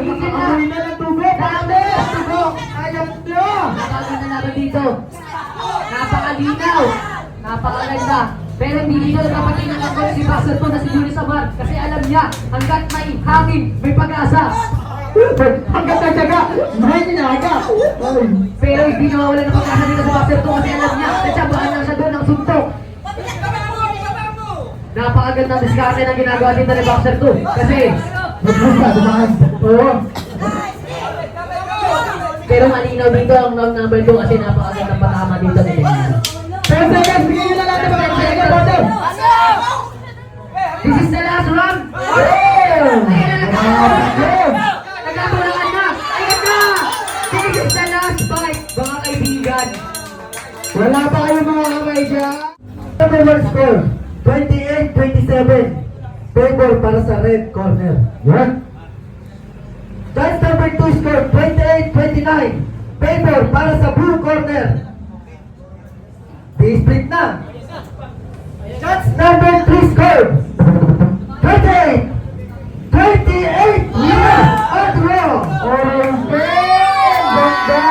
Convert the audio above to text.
Tigil na. Amoy na ng tubo. Dami! Tubo! Ayaw nyo! Napakaganda natin dito. Napakalinaw. Napakaganda. Pero hindi dito nagpapatingin ng gol si Boxer to na si Julius Amar. Kasi alam niya, hanggat may hangin, may pag-asa. Hanggang nagsaga! May ninaga! Ay! Pero hindi nawawala ng pag-asa dito sa Boxer to kasi alam niya, natsabahan lang siya doon ng suntok. Napakagandang diskarte ng ginagawa dito ni Boxer to. Kasi, Magbuka, dumaan. Oo. pero malinaw dito ang round number 2 kasi napakagandang patama dito ni Daniel. 10 seconds! Bigyan nyo na lang ng mga 10 seconds, partner! This is the last round! Ayun! Ayun! Nagkatulangan na! Ayan na! This is the last fight, mga kaibigan! Wala pa kayo mga kamay dyan. Number 1 score, 28-27. Favor para sa red corner. Yan. Chance number 2 score, 28-29. Favor para sa blue corner. Di-split na. Chance number 3 score, 28-28. Yeah! At draw. Okay! Ganda!